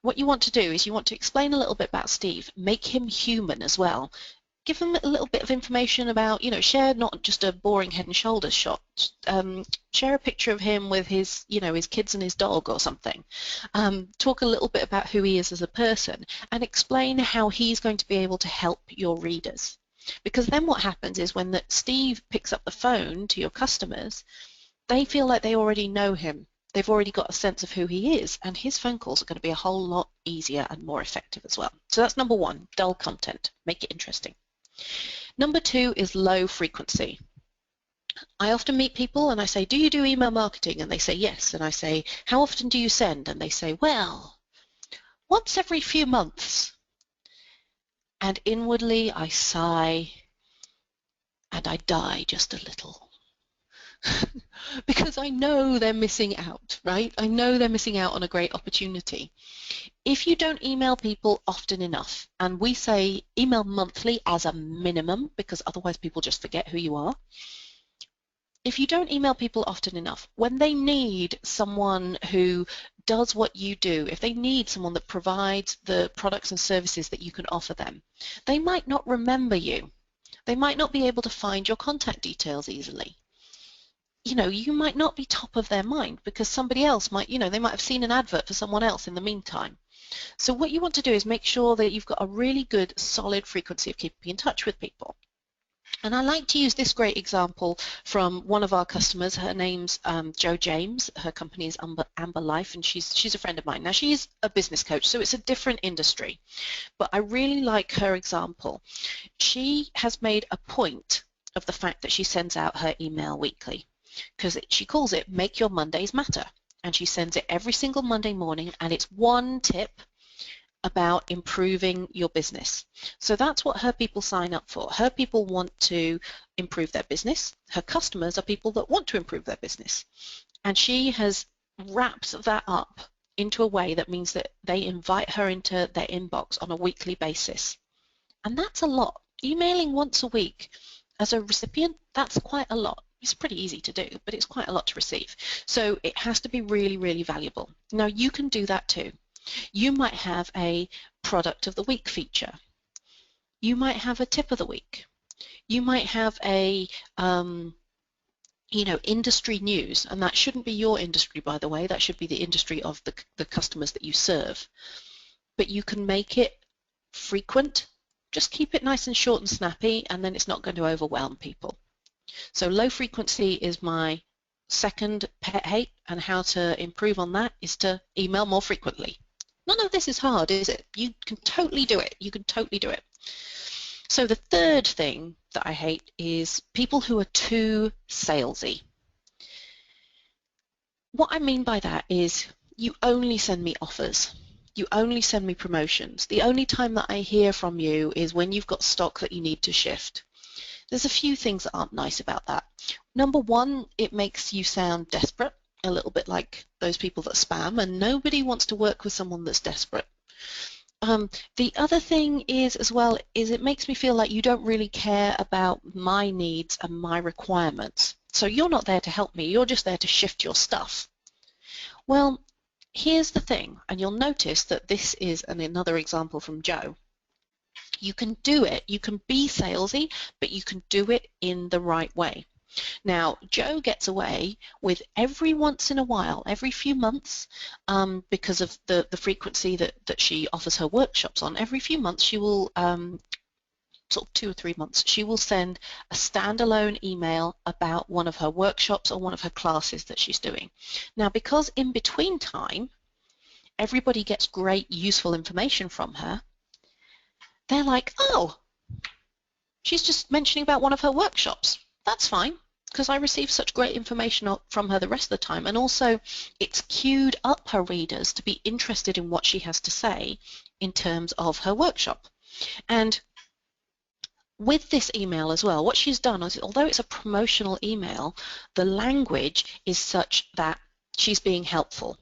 What you want to do is you want to explain a little bit about Steve, make him human as well. Give them a little bit of information about, share not just a boring head and shoulders shot. Share a picture of him with his, his kids and his dog or something. Talk a little bit about who he is as a person, and explain how he's going to be able to help your readers. Because then what happens is when Steve picks up the phone to your customers, they feel like they already know him. They've already got a sense of who he is, and his phone calls are going to be a whole lot easier and more effective as well. So that's number one, dull content. Make it interesting. Number two is low frequency. I often meet people and I say, "Do you do email marketing?" And they say yes. And I say, "How often do you send?" And they say, "Well, once every few months." And inwardly I sigh and I die just a little. Because I know they're missing out, right? I know they're missing out on a great opportunity. If you don't email people often enough, and we say email monthly as a minimum, because otherwise people just forget who you are. If you don't email people often enough, when they need someone who does what you do, if they need someone that provides the products and services that you can offer them, they might not remember you. They might not be able to find your contact details easily. You might not be top of their mind because somebody else might, they might have seen an advert for someone else in the meantime. So what you want to do is make sure that you've got a really good, solid frequency of keeping in touch with people. And I like to use this great example from one of our customers. Her name's Jo James. Her company is Amber Life, and she's a friend of mine. Now, she's a business coach, so it's a different industry. But I really like her example. She has made a point of the fact that she sends out her email weekly, because she calls it Make Your Mondays Matter. And she sends it every single Monday morning, and it's one tip about improving your business. So that's what her people sign up for. Her people want to improve their business. Her customers are people that want to improve their business. And she has wrapped that up into a way that means that they invite her into their inbox on a weekly basis. And that's a lot. Emailing once a week as a recipient, that's quite a lot. It's pretty easy to do, but it's quite a lot to receive. So it has to be really, really valuable. Now, you can do that too. You might have a product of the week feature. You might have a tip of the week. You might have a industry news, and that shouldn't be your industry, by the way. That should be the industry of the customers that you serve. But you can make it frequent. Just keep it nice and short and snappy, and then it's not going to overwhelm people. So low frequency is my second pet hate and how to improve on that is to email more frequently. None of this is hard, is it? You can totally do it. You can totally do it. So the third thing that I hate is people who are too salesy. What I mean by that is you only send me offers. You only send me promotions. The only time that I hear from you is when you've got stock that you need to shift. There's a few things that aren't nice about that. Number one, it makes you sound desperate, a little bit like those people that spam, and nobody wants to work with someone that's desperate. The other thing is as well is it makes me feel like you don't really care about my needs and my requirements. So you're not there to help me, you're just there to shift your stuff. Well, here's the thing, and you'll notice that this is another example from Joe. You can do it, you can be salesy, but you can do it in the right way. Now, Joe gets away with every once in a while, every few months, because of the frequency that she offers her workshops on, every few months she will, sort of 2 or 3 months, she will send a standalone email about one of her workshops or one of her classes that she's doing. Now, because in between time, everybody gets great, useful information from her, they're like, oh, she's just mentioning about one of her workshops. That's fine, because I receive such great information from her the rest of the time. And also, it's queued up her readers to be interested in what she has to say in terms of her workshop. And with this email as well, what she's done is, although it's a promotional email, the language is such that she's being helpful.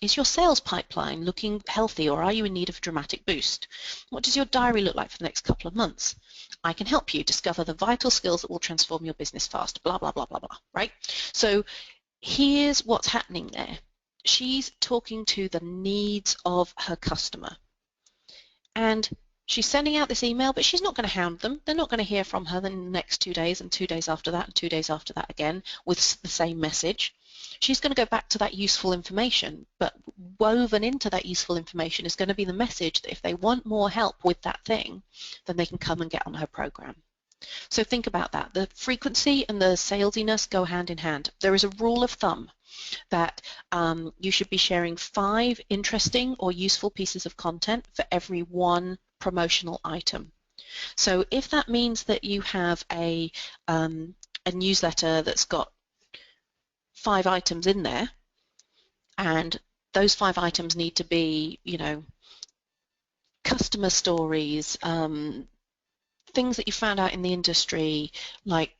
Is your sales pipeline looking healthy, or are you in need of a dramatic boost? What does your diary look like for the next couple of months? I can help you discover the vital skills that will transform your business fast, blah, blah, blah, blah, blah, right? So here's what's happening there. She's talking to the needs of her customer. And she's sending out this email, but she's not going to hound them. They're not going to hear from her in the next 2 days and 2 days after that and 2 days after that again with the same message. She's going to go back to that useful information, but woven into that useful information is going to be the message that if they want more help with that thing, then they can come and get on her program. So think about that. The frequency and the salesiness go hand in hand. There is a rule of thumb that you should be sharing 5 interesting or useful pieces of content for every 1 promotional item. So if that means that you have a newsletter that's got 5 items in there, and those 5 items need to be, you know, customer stories, things that you found out in the industry, like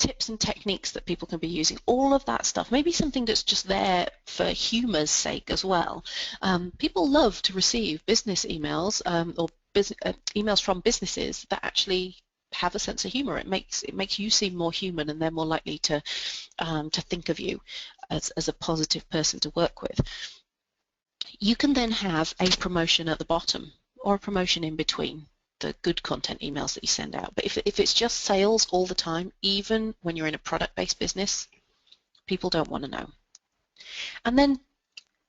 tips and techniques that people can be using, all of that stuff, maybe something that's just there for humor's sake as well. People love to receive business emails or emails from businesses that actually have a sense of humor. It makes you seem more human, and they're more likely to think of you as a positive person to work with. You can then have a promotion at the bottom or a promotion in between the good content emails that you send out. But if it's just sales all the time, even when you're in a product-based business, people don't want to know. And then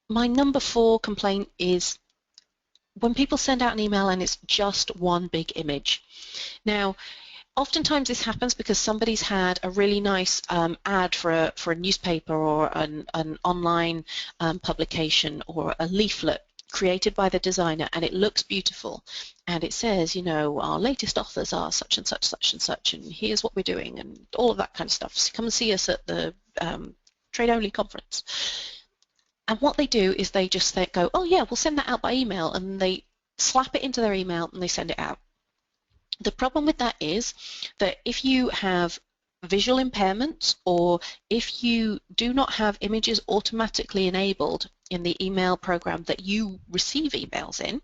my number 4 complaint is when people send out an email and it's just one big image. Now, oftentimes this happens because somebody's had a really nice ad for a newspaper or an online publication or a leaflet created by the designer, and it looks beautiful, and it says, you know, our latest offers are such and such, such and such, and here's what we're doing, and all of that kind of stuff. So come and see us at the trade-only conference. And what they do is they just go, oh yeah, we'll send that out by email, and they slap it into their email and they send it out. The problem with that is that if you have visual impairments, or if you do not have images automatically enabled in the email program that you receive emails in,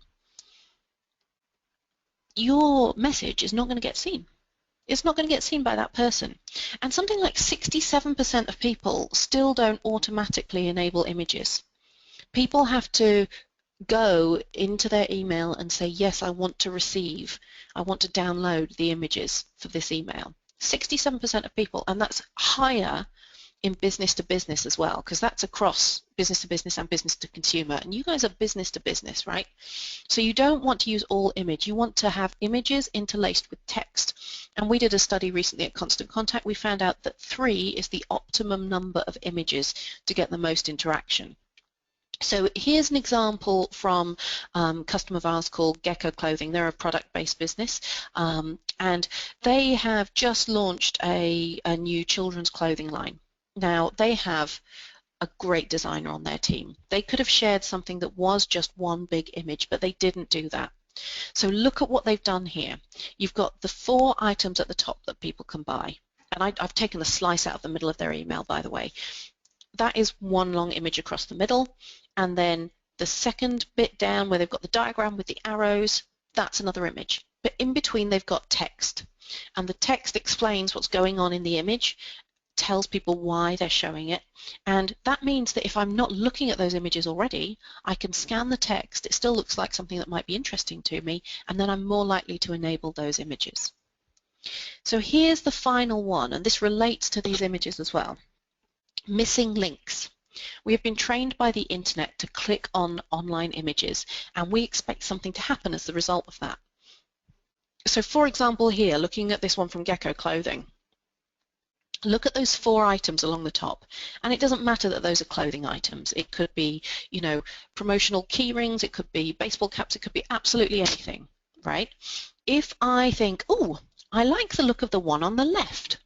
your message is not going to get seen. It's not going to get seen by that person. And something like 67% of people still don't automatically enable images. People have to go into their email and say, yes, I want to receive, I want to download the images for this email. 67% of people, and that's higher in business to business as well, because that's across business to business and business to consumer, and you guys are business to business, right? So you don't want to use all image. You want to have images interlaced with text. And we did a study recently at Constant Contact. We found out that 3 is the optimum number of images to get the most interaction. So here's an example from a customer of ours called Gecko Clothing. They're a product-based business, and they have just launched a new children's clothing line. Now, they have a great designer on their team. They could have shared something that was just one big image, but they didn't do that. So look at what they've done here. You've got the 4 items at the top that people can buy. And I've taken a slice out of the middle of their email, by the way. That is one long image across the middle. And then the second bit down where they've got the diagram with the arrows, that's another image. But in between they've got text. And the text explains what's going on in the image, tells people why they're showing it, and that means that if I'm not looking at those images already, I can scan the text, it still looks like something that might be interesting to me, and then I'm more likely to enable those images. So here's the final one, and this relates to these images as well. Missing links. We have been trained by the internet to click on online images, and we expect something to happen as the result of that. So for example here, looking at this one from Gecko Clothing, look at those 4 items along the top, and it doesn't matter that those are clothing items. It could be, you know, promotional key rings, it could be baseball caps, it could be absolutely anything, right? If I think, oh, I like the look of the one on the left,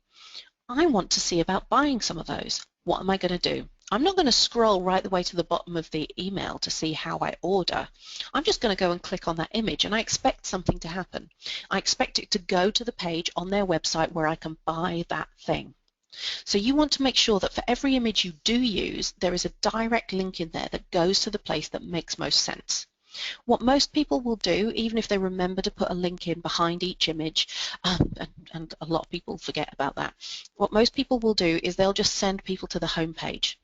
I want to see about buying some of those. What am I going to do? I'm not going to scroll right the way to the bottom of the email to see how I order. I'm just going to go and click on that image, and I expect something to happen. I expect it to go to the page on their website where I can buy that thing. So you want to make sure that for every image you do use, there is a direct link in there that goes to the place that makes most sense. What most people will do, even if they remember to put a link in behind each image, and a lot of people forget about that, what most people will do is they'll just send people to the home page.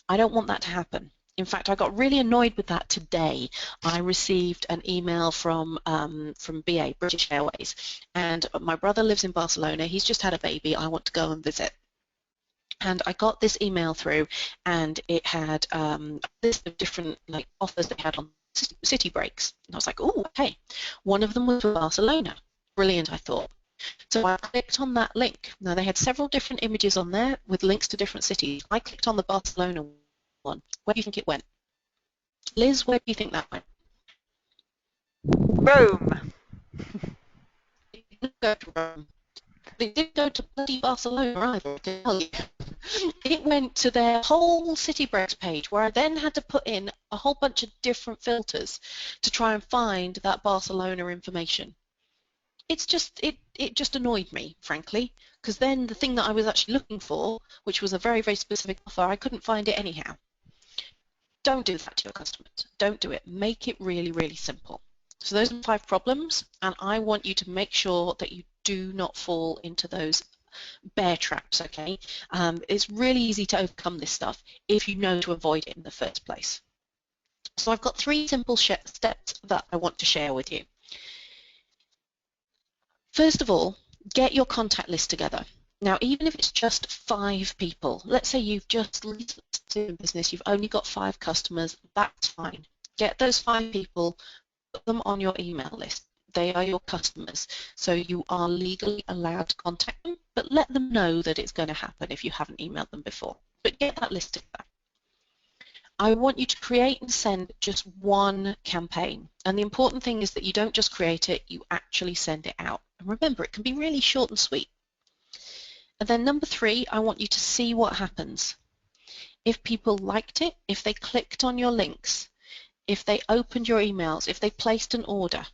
I don't want that to happen. In fact, I got really annoyed with that today. I received an email from BA, British Airways, and my brother lives in Barcelona. He's just had a baby. I want to go and visit. And I got this email through, and it had a list of different offers they had on city breaks. And I was like, oh, okay. One of them was for Barcelona. Brilliant, I thought. So I clicked on that link. Now, they had several different images on there with links to different cities. I clicked on the Barcelona one. Where do you think it went? Liz, where do you think that went? Rome. It didn't go to Rome. It didn't go to bloody Barcelona either, I can tell you. It went to their whole city breaks page, where I then had to put in a whole bunch of different filters to try and find that Barcelona information. It just annoyed me, frankly, because then the thing that I was actually looking for, which was a very, very specific offer, I couldn't find it anyhow. Don't do that to your customers. Don't do it. Make it really, really simple. So those are 5 problems, and I want you to make sure that you do not fall into those bear traps, okay? It's really easy to overcome this stuff if you know to avoid it in the first place. So I've got 3 simple steps that I want to share with you. First of all, get your contact list together. Now, even if it's just 5 people, let's say you've just started a business, you've only got 5 customers, that's fine. Get those 5 people, put them on your email list. They are your customers, so you are legally allowed to contact them, but let them know that it's going to happen if you haven't emailed them before. But get that list together. I want you to create and send just one campaign. And the important thing is that you don't just create it, you actually send it out. And remember, it can be really short and sweet. And then number 3, I want you to see what happens. If people liked it, if they clicked on your links, if they opened your emails, if they placed an order,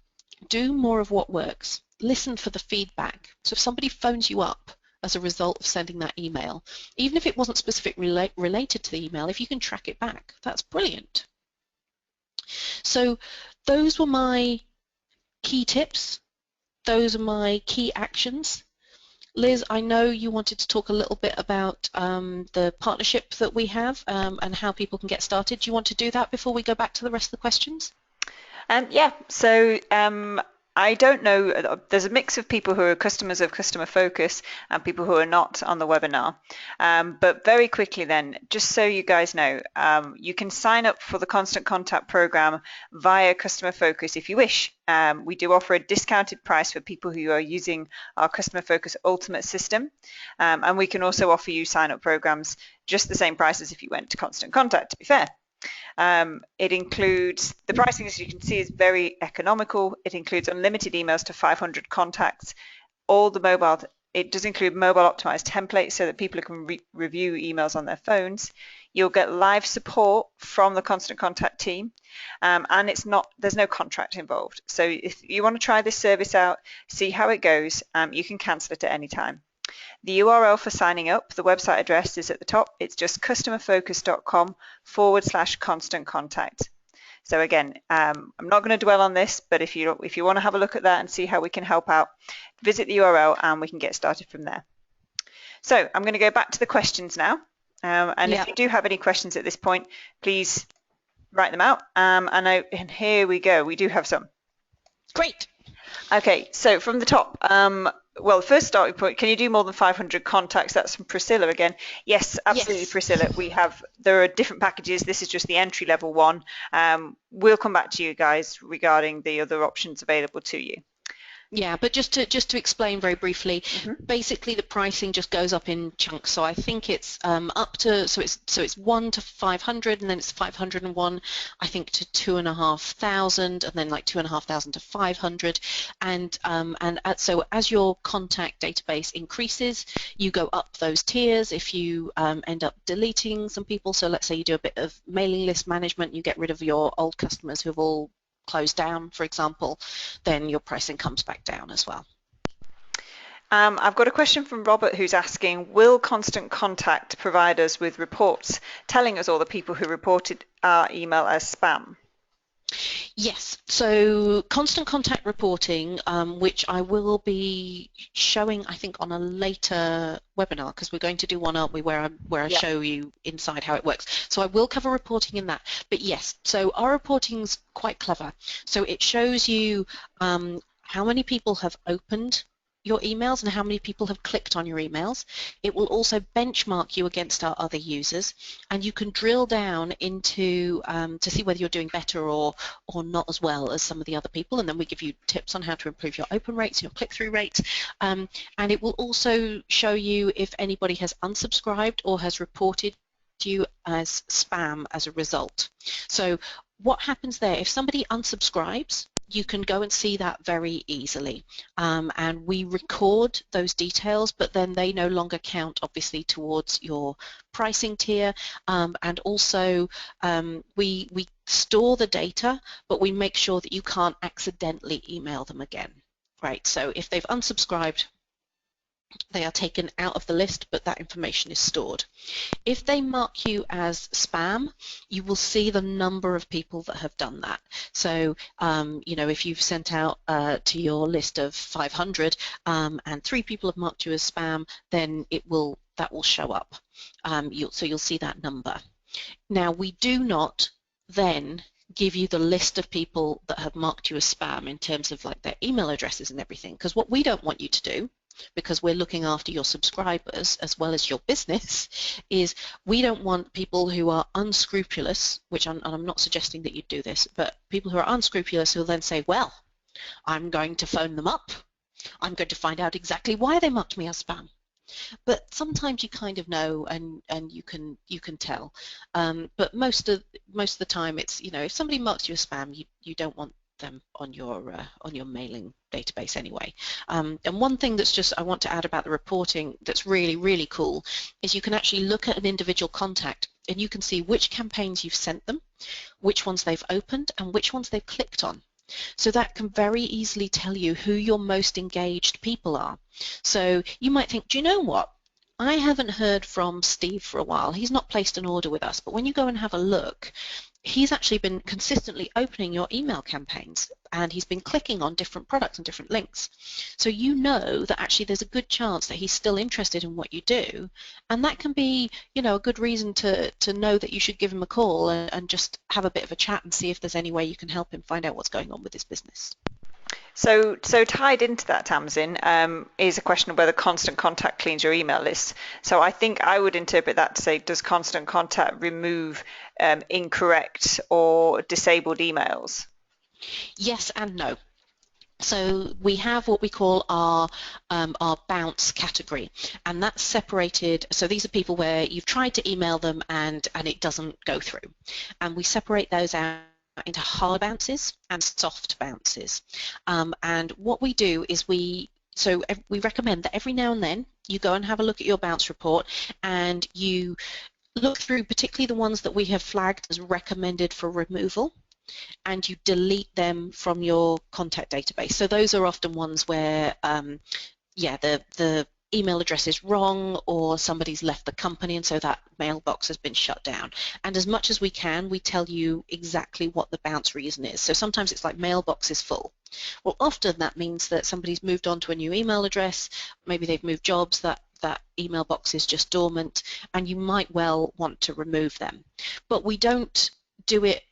do more of what works. Listen for the feedback. So if somebody phones you up as a result of sending that email, even if it wasn't specifically related to the email, if you can track it back, that's brilliant. So those were my key tips. Those are my key actions. Liz, I know you wanted to talk a little bit about the partnership that we have and how people can get started. Do you want to do that before we go back to the rest of the questions? Yeah, so I don't know. There's a mix of people who are customers of Customer Focus and people who are not on the webinar. But very quickly then, just so you guys know, you can sign up for the Constant Contact program via Customer Focus if you wish. We do offer a discounted price for people who are using our Customer Focus Ultimate system. And we can also offer you sign-up programs just the same price as if you went to Constant Contact, to be fair. It includes, the pricing as you can see is very economical. It includes unlimited emails to 500 contacts, all the mobile, it does include mobile optimized templates so that people can review emails on their phones. You'll get live support from the Constant Contact team, and there's no contract involved. So if you want to try this service out, see how it goes, you can cancel it at any time. The URL for signing up, the website address is at the top. It's just customerfocus.com/constant contact. So again, I'm not going to dwell on this, but if you want to have a look at that and see how we can help out, visit the URL and we can get started from there. So I'm going to go back to the questions now. And if you do have any questions at this point, please write them out. And here we go. We do have some. Great. Okay, so from the top, well, the first starting point, can you do more than 500 contacts? That's from Priscilla again. Yes, absolutely, yes. Priscilla. There are different packages. This is just the entry level one. We'll come back to you guys regarding the other options available to you. Yeah, but just to explain very briefly, basically the pricing just goes up in chunks. So I think it's up to so it's 1 to 500, and then it's 501, I think, to 2,500, and then like 2,500 to 500, and so as your contact database increases, you go up those tiers. If you end up deleting some people, so let's say you do a bit of mailing list management, you get rid of your old customers who have all closed down, for example, then your pricing comes back down as well. I've got a question from Robert who's asking, will Constant Contact provide us with reports telling us all the people who reported our email as spam? Yes, so Constant Contact reporting, which I will be showing, I think, on a later webinar, because we're going to do one, aren't we, where I show you inside how it works. So I will cover reporting in that. But yes, so our reporting's quite clever. So it shows you how many people have opened your emails and how many people have clicked on your emails. It will also benchmark you against our other users, and you can drill down into to see whether you're doing better or not as well as some of the other people, and then we give you tips on how to improve your open rates, your click-through rates, and it will also show you if anybody has unsubscribed or has reported you as spam as a result. So what happens there, if somebody unsubscribes, you can go and see that very easily, and we record those details, but then they no longer count obviously towards your pricing tier, and also we store the data, but we make sure that you can't accidentally email them again, right? So if they've unsubscribed, they are taken out of the list, but that information is stored. If they mark you as spam, you will see the number of people that have done that. So, you know, if you've sent out to your list of 500 and 3 people have marked you as spam, then that will show up. So you'll see that number. Now, we do not then give you the list of people that have marked you as spam in terms of like their email addresses and everything, because what we don't want you to do, because we're looking after your subscribers as well as your business, is we don't want people who are unscrupulous, which I'm not suggesting that you do this, but people who are unscrupulous who will then say, well, I'm going to phone them up. I'm going to find out exactly why they marked me as spam. But sometimes you kind of know, and you can tell. But most of the time, it's, you know, if somebody marks you as spam, you don't want them on your mailing database anyway. And one thing that's I want to add about the reporting that's really cool is you can actually look at an individual contact and you can see which campaigns you've sent them, which ones they've opened, and which ones they've clicked on. So that can very easily tell you who your most engaged people are. So you might think, do you know what? I haven't heard from Steve for a while. He's not placed an order with us, but when you go and have a look, he's actually been consistently opening your email campaigns, and he's been clicking on different products and different links. So you know that actually there's a good chance that he's still interested in what you do, and that can be, you know, a good reason to know that you should give him a call and just have a bit of a chat and see if there's any way you can help him find out what's going on with his business. So tied into that, Tamsin, is a question of whether Constant Contact cleans your email list. So I think I would interpret that to say, does Constant Contact remove incorrect or disabled emails? Yes and no. So we have what we call our bounce category, and that's separated. So these are people where you've tried to email them and it doesn't go through, and we separate those out into hard bounces and soft bounces. And what we do is we recommend that every now and then you go and have a look at your bounce report and you look through particularly the ones that we have flagged as recommended for removal, and you delete them from your contact database. So those are often ones where, yeah, the email address is wrong or somebody's left the company and so that mailbox has been shut down. And as much as we can, we tell you exactly what the bounce reason is. So sometimes it's like mailbox is full. Well, often that means that somebody's moved on to a new email address, maybe they've moved jobs, that email box is just dormant, and you might well want to remove them. But we don't do it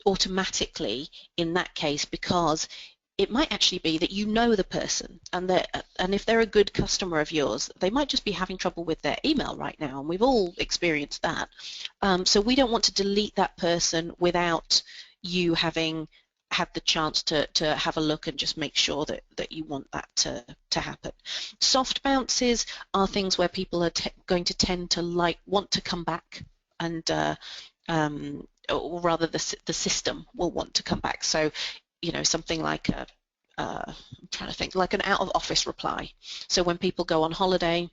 automatically in that case, because it might actually be that you know the person and if they're a good customer of yours, they might just be having trouble with their email right now, and we've all experienced that. So we don't want to delete that person without you having had the chance to have a look and just make sure that you want that to happen. Soft bounces are things where people are going to tend to want to come back, and or rather the system will want to come back. So, something like I'm trying to think, like an out of office reply. So when people go on holiday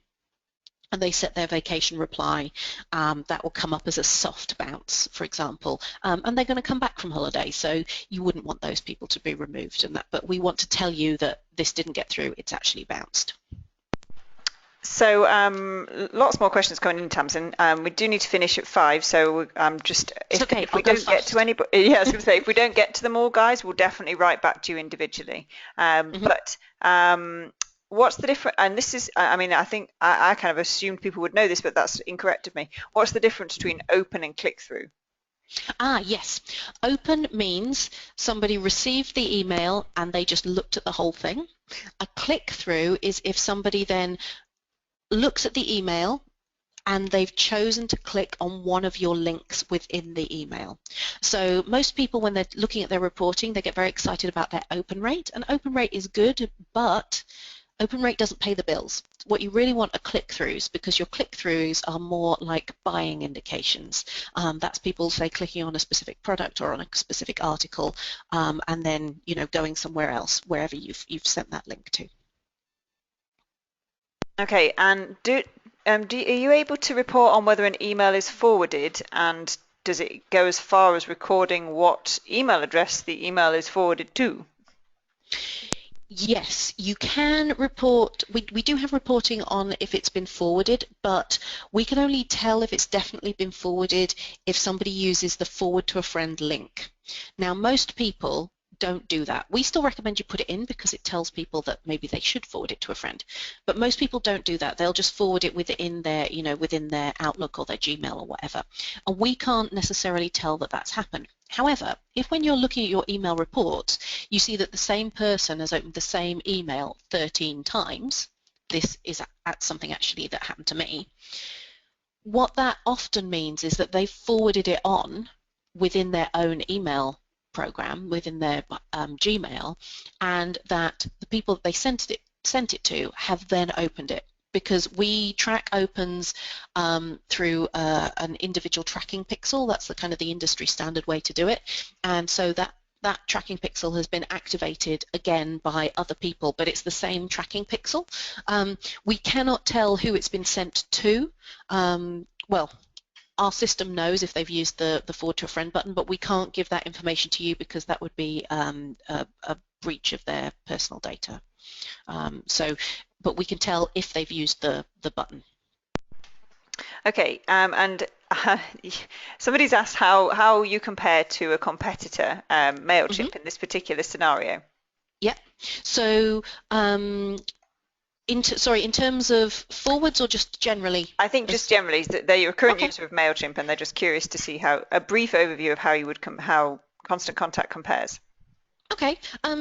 and they set their vacation reply, that will come up as a soft bounce, for example, and they're going to come back from holiday, so you wouldn't want those people to be removed, but we want to tell you that this didn't get through, it's actually bounced. So lots more questions coming in, Tamsin. We do need to finish at 5, so just It's okay, if we I'll go don't get to fast. anybody, yeah, I was going to say, if we don't get to them all, guys, we'll definitely write back to you individually. Mhm. But what's the difference? And this is, I mean, I think I kind of assumed people would know this, but that's incorrect of me. What's the difference between open and click through? Yes. Open means somebody received the email and they just looked at the whole thing. A click through is if somebody then looks at the email and they've chosen to click on one of your links within the email. So most people, when they're looking at their reporting, they get very excited about their open rate, and open rate is good, but open rate doesn't pay the bills. What you really want are click-throughs, because your click-throughs are more like buying indications. That's people, say, clicking on a specific product or on a specific article, and then going somewhere else, wherever you've sent that link to. Okay, and are you able to report on whether an email is forwarded, and does it go as far as recording what email address the email is forwarded to? Yes, you can report. We do have reporting on if it's been forwarded, but we can only tell if it's definitely been forwarded if somebody uses the forward to a friend link. Now, most people don't do that. We still recommend you put it in because it tells people that maybe they should forward it to a friend. But most people don't do that. They'll just forward it within their Outlook or their Gmail or whatever. And we can't necessarily tell that that's happened. However, if when you're looking at your email reports, you see that the same person has opened the same email 13 times, this is something actually that happened to me, what that often means is that they forwarded it on within their own email program, within their Gmail, and that the people that they sent it to have then opened it, because we track opens through an individual tracking pixel. That's the kind of the industry standard way to do it, and so that tracking pixel has been activated again by other people, but it's the same tracking pixel. We cannot tell who it's been sent to. Well, our system knows if they've used the forward to a friend button, but we can't give that information to you because that would be a breach of their personal data. But we can tell if they've used the button. Okay, and somebody's asked how you compare to a competitor, Hmm. MailChimp, in this particular scenario. Yeah. So, in terms of forwards or just generally? I think just As, generally that they're your current okay. user of MailChimp, and they're just curious to see how a brief overview of how you would how Constant Contact compares. Okay,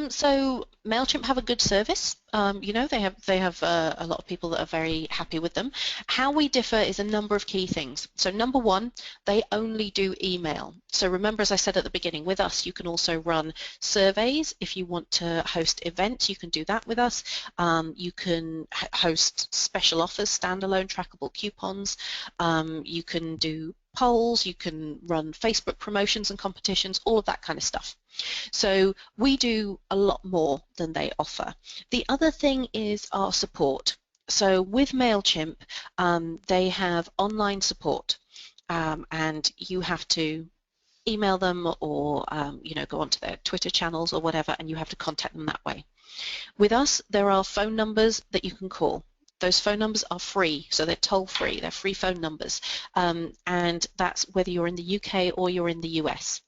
so MailChimp have a good service. You know, they have a lot of people that are very happy with them. How we differ is a number of key things. So number one, they only do email. So remember, as I said at the beginning, with us, you can also run surveys. If you want to host events, you can do that with us. You can host special offers, standalone trackable coupons. You can do polls. You can run Facebook promotions and competitions, all of that kind of stuff. So we do a lot more than they offer. The other thing is our support. So with MailChimp, they have online support, and you have to email them or you know, go onto their Twitter channels or whatever, and you have to contact them that way. With us, there are phone numbers that you can call. Those phone numbers are free, so they're toll free. They're free phone numbers, and that's whether you're in the UK or you're in the US.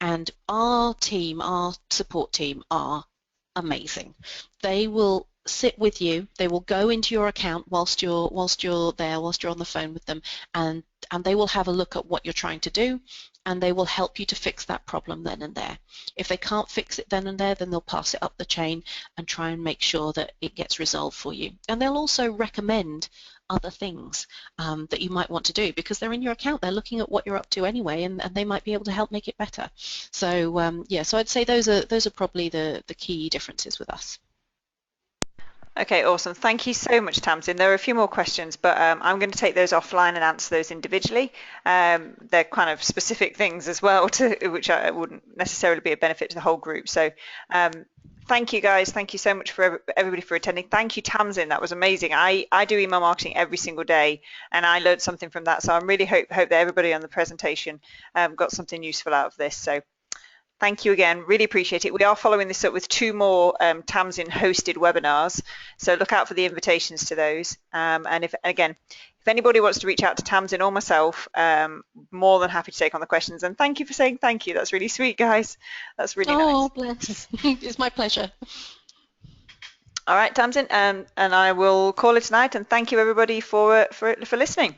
And our team, our support team, are amazing. They will sit with you. They will go into your account whilst you're there, whilst you're on the phone with them, and they will have a look at what you're trying to do, and they will help you to fix that problem then and there. If they can't fix it then and there, then they'll pass it up the chain and try and make sure that it gets resolved for you. And they'll also recommend other things that you might want to do, because they're in your account. They're looking at what you're up to anyway, and they might be able to help make it better. So yeah, so I'd say those are probably the key differences with us. Okay, awesome. Thank you so much, Tamsin. There are a few more questions, but I'm going to take those offline and answer those individually. They're kind of specific things as well, to which I wouldn't necessarily be a benefit to the whole group. So thank you, guys. Thank you so much for everybody for attending. Thank you, Tamsin. That was amazing. I do email marketing every single day, and I learned something from that. So I really hope that everybody on the presentation got something useful out of this. So thank you again. Really appreciate it. We are following this up with two more Tamsin hosted webinars, so look out for the invitations to those. And if anybody wants to reach out to Tamsin or myself, more than happy to take on the questions. And thank you for saying thank you. That's really sweet, guys. That's really Oh, nice. bless. It's my pleasure. All right, Tamsin, and I will call it tonight. And thank you everybody for listening.